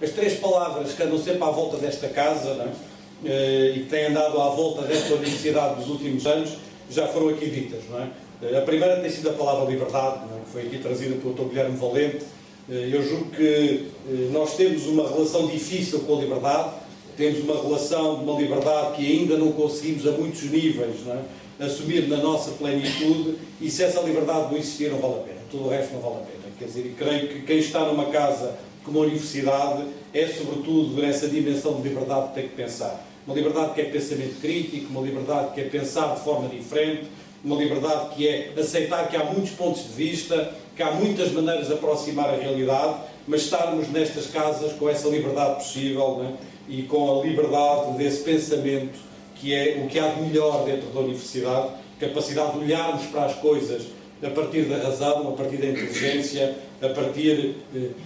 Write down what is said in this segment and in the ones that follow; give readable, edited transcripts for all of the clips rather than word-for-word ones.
as três palavras que andam sempre à volta desta casa, não é? E que têm andado à volta desta universidade nos últimos anos, já foram aqui ditas, não é? A primeira tem sido a palavra liberdade, não é? Que foi aqui trazida pelo Dr. Guilherme Valente. Eu julgo que nós temos uma relação difícil com a liberdade, temos uma relação de uma liberdade que ainda não conseguimos a muitos níveis, não é? Assumir na nossa plenitude, e se essa liberdade não existir, não vale a pena, tudo o resto não vale a pena. Quer dizer, e creio que quem está numa casa como a universidade é sobretudo nessa dimensão de liberdade que tem que pensar. Uma liberdade que é pensamento crítico, uma liberdade que é pensar de forma diferente, uma liberdade que é aceitar que há muitos pontos de vista, que há muitas maneiras de aproximar a realidade, mas estarmos nestas casas com essa liberdade possível, não é? E com a liberdade desse pensamento, que é o que há de melhor dentro da universidade, capacidade de olharmos para as coisas a partir da razão, a partir da inteligência, a partir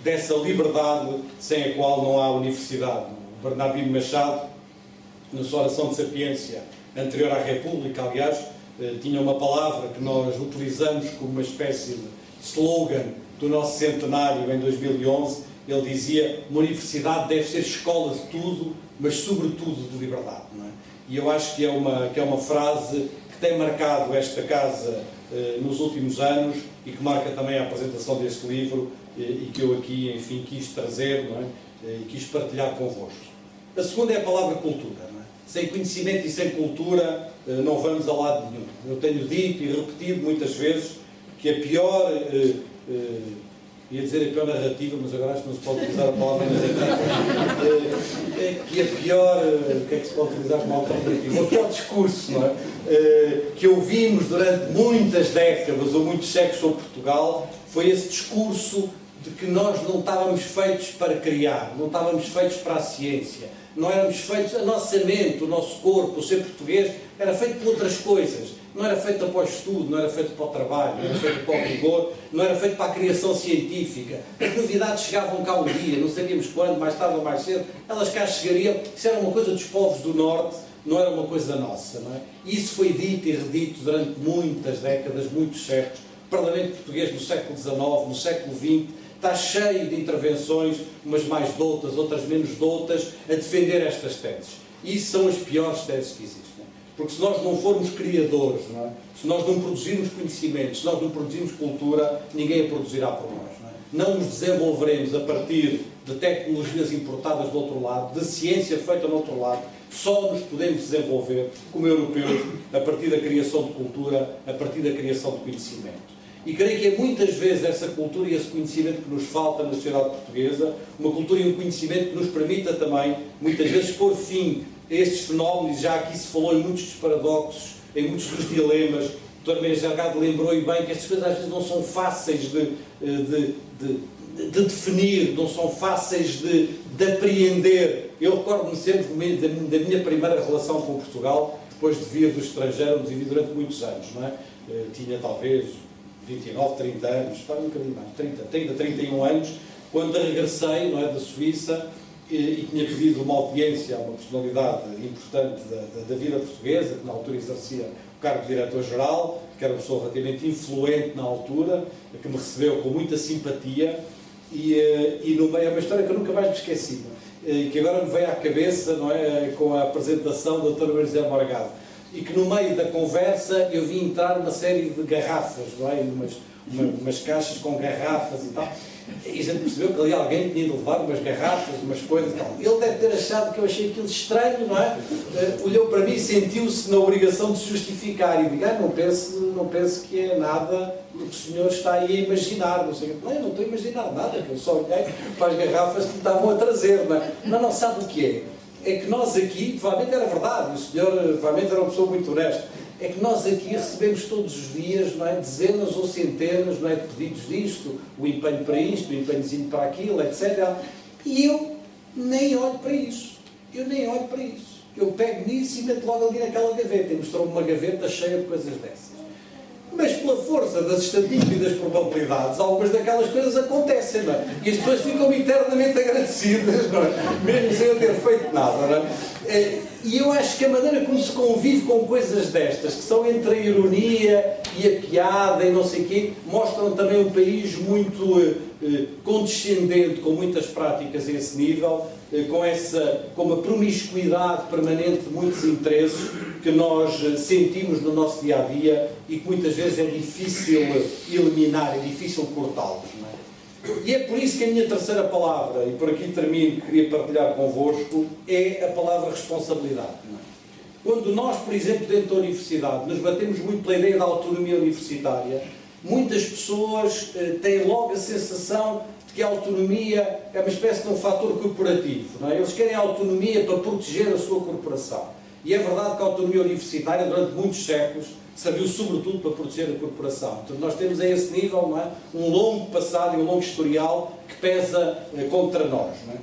dessa liberdade sem a qual não há universidade. O Bernardino Machado, na sua oração de sapiência anterior à República, aliás, tinha uma palavra que nós utilizamos como uma espécie de slogan do nosso centenário em 2011. Ele dizia: uma universidade deve ser escola de tudo, mas sobretudo de liberdade, não é? E eu acho que é uma frase que tem marcado esta casa nos últimos anos e que marca também a apresentação deste livro e que eu aqui, enfim, quis trazer, não é? E quis partilhar convosco. A segunda é a palavra cultura, não é? Sem conhecimento e sem cultura não vamos a lado nenhum. Eu tenho dito e repetido muitas vezes que a pior, ia dizer a pior narrativa, mas agora acho que não se pode utilizar a palavra narrativa, que a pior, o que é que se pode utilizar como alternativa? O pior discurso, não é? Que ouvimos durante muitas décadas ou muitos séculos sobre Portugal foi esse discurso de que nós não estávamos feitos para criar, não estávamos feitos para a ciência, não éramos feitos, a nossa mente, o nosso corpo, o ser português, era feito por outras coisas, não era feito para o estudo, não era feito para o trabalho, não era feito para o rigor, não era feito para a criação científica. As novidades chegavam cá um dia, não sabíamos quando, mais tarde ou mais cedo, elas cá chegariam. Isso era uma coisa dos povos do Norte, não era uma coisa nossa, não é? Isso foi dito e redito durante muitas décadas, muitos séculos. O Parlamento Português no século XIX, no século XX, está cheio de intervenções, umas mais doutas, outras menos doutas, a defender estas teses. E isso são as piores teses que existem. Porque se nós não formos criadores, não é? Se nós não produzirmos conhecimento, se nós não produzirmos cultura, ninguém a produzirá por nós. Não nos desenvolveremos a partir de tecnologias importadas do outro lado, de ciência feita no outro lado. Só nos podemos desenvolver como europeus a partir da criação de cultura, a partir da criação de conhecimento. E creio que é muitas vezes essa cultura e esse conhecimento que nos falta na sociedade portuguesa, uma cultura e um conhecimento que nos permita também, muitas vezes, pôr fim a estes fenómenos. Já aqui se falou em muitos dos paradoxos, em muitos dos dilemas. O Dr. Mendes Delgado lembrou e bem que estas coisas às vezes não são fáceis de definir, não são fáceis de apreender. Eu recordo-me sempre da minha primeira relação com Portugal, depois de vir do estrangeiro, onde vivi durante muitos anos, não é? Tinha talvez 29, 30 anos, estava um bocadinho mais, 30, 31 anos, quando regressei, não é, da Suíça, e tinha pedido uma audiência a uma personalidade importante da vida portuguesa, que na altura exercia o cargo de diretor-geral, que era uma pessoa relativamente influente na altura, que me recebeu com muita simpatia, e no meio, é uma história que eu nunca mais me esqueci, e que agora me veio à cabeça, não é, com a apresentação do Dr. José Morgado, e que no meio da conversa eu vi entrar uma série de garrafas, não é, umas caixas com garrafas e tal. E a gente percebeu que ali alguém tinha de levar umas garrafas, umas coisas e tal. Ele deve ter achado que eu achei aquilo estranho, não é? Olhou para mim e sentiu-se na obrigação de se justificar. E digo: não pense que é nada do que o senhor está aí a imaginar. Não sei. Não, eu não estou a imaginar nada, que eu só olhei para as garrafas que me estavam a trazer, não é? Não, sabe o que é? É que nós aqui, provavelmente era verdade, o senhor provavelmente era uma pessoa muito honesta, é que nós aqui recebemos todos os dias, não é, dezenas ou centenas, não é, de pedidos disto, o empenho para isto, o empenhozinho para aquilo, etc. E eu nem olho para isso. Eu pego nisso e meto logo ali naquela gaveta. E mostrou-me uma gaveta cheia de coisas dessas. Mas pela força das estatísticas e das probabilidades, algumas daquelas coisas acontecem, não é? E as pessoas ficam eternamente agradecidas, não é? Mesmo sem eu ter feito nada, não é? E eu acho que a maneira como se convive com coisas destas, que são entre a ironia e a piada e não sei o quê, mostram também um país muito condescendente, com muitas práticas a esse nível, com uma promiscuidade permanente de muitos interesses que nós sentimos no nosso dia-a-dia e que muitas vezes é difícil eliminar, é difícil cortá-los. E é por isso que a minha terceira palavra, e por aqui termino, que queria partilhar convosco, é a palavra responsabilidade. Quando nós, por exemplo, dentro da universidade, nos batemos muito pela ideia da autonomia universitária, muitas pessoas têm logo a sensação de que a autonomia é uma espécie de um fator corporativo. Não é? Eles querem a autonomia para proteger a sua corporação. E é verdade que a autonomia universitária, durante muitos séculos, serviu sobretudo para proteger a corporação. Portanto, nós temos a esse nível, não é, um longo passado e um longo historial que pesa contra nós. Não é?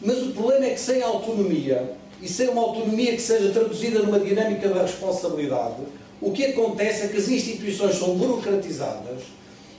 Mas o problema é que sem autonomia, e sem uma autonomia que seja traduzida numa dinâmica da responsabilidade, o que acontece é que as instituições são burocratizadas,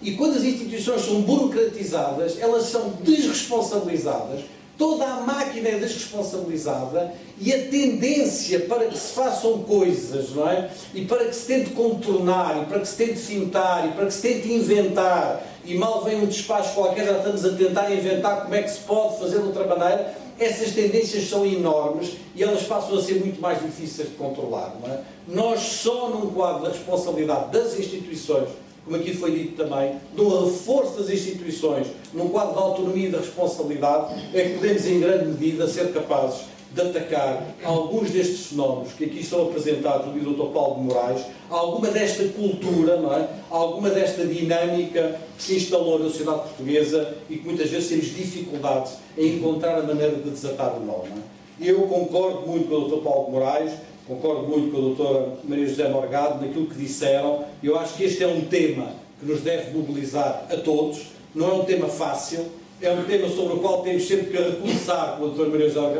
e quando as instituições são burocratizadas, elas são desresponsabilizadas, toda a máquina é desresponsabilizada, e a tendência para que se façam coisas, não é? E para que se tente contornar, e para que se tente fintar, e para que se tente inventar, e mal vem um despacho qualquer, já estamos a tentar inventar como é que se pode fazer de outra maneira. Essas tendências são enormes e elas passam a ser muito mais difíceis de controlar. Não é? Nós só num quadro da responsabilidade das instituições, como aqui foi dito também, do reforço das instituições, num quadro da autonomia e da responsabilidade, é que podemos em grande medida ser capazes de atacar alguns destes fenómenos que aqui estão apresentados no Dr. Paulo de Moraes, alguma desta cultura, não é? Alguma desta dinâmica que se instalou na sociedade portuguesa e que muitas vezes temos dificuldades em encontrar a maneira de desatar o nó. Eu concordo muito com o Dr. Paulo de Moraes, concordo muito com a doutora Maria José Morgado naquilo que disseram. Eu acho que este é um tema que nos deve mobilizar a todos, não é um tema fácil, é um tema sobre o qual temos sempre que recomeçar, como a doutora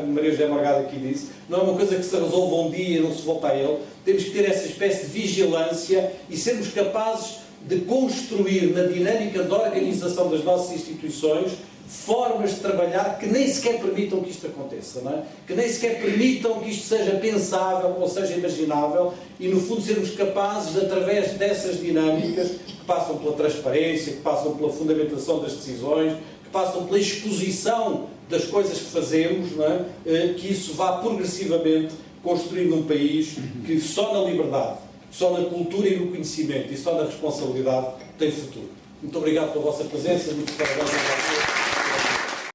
Maria José Morgado aqui disse, não é uma coisa que se resolva um dia e não se volta a ele, temos que ter essa espécie de vigilância e sermos capazes de construir na dinâmica de organização das nossas instituições formas de trabalhar que nem sequer permitam que isto aconteça, não é? Que nem sequer permitam que isto seja pensável ou seja imaginável e, no fundo, sermos capazes, de, através dessas dinâmicas que passam pela transparência, que passam pela fundamentação das decisões, que passam pela exposição das coisas que fazemos, não é? Que isso vá progressivamente construindo um país que só na liberdade, só na cultura e no conhecimento e só na responsabilidade tem futuro. Muito obrigado pela vossa presença, muito parabéns a vocês.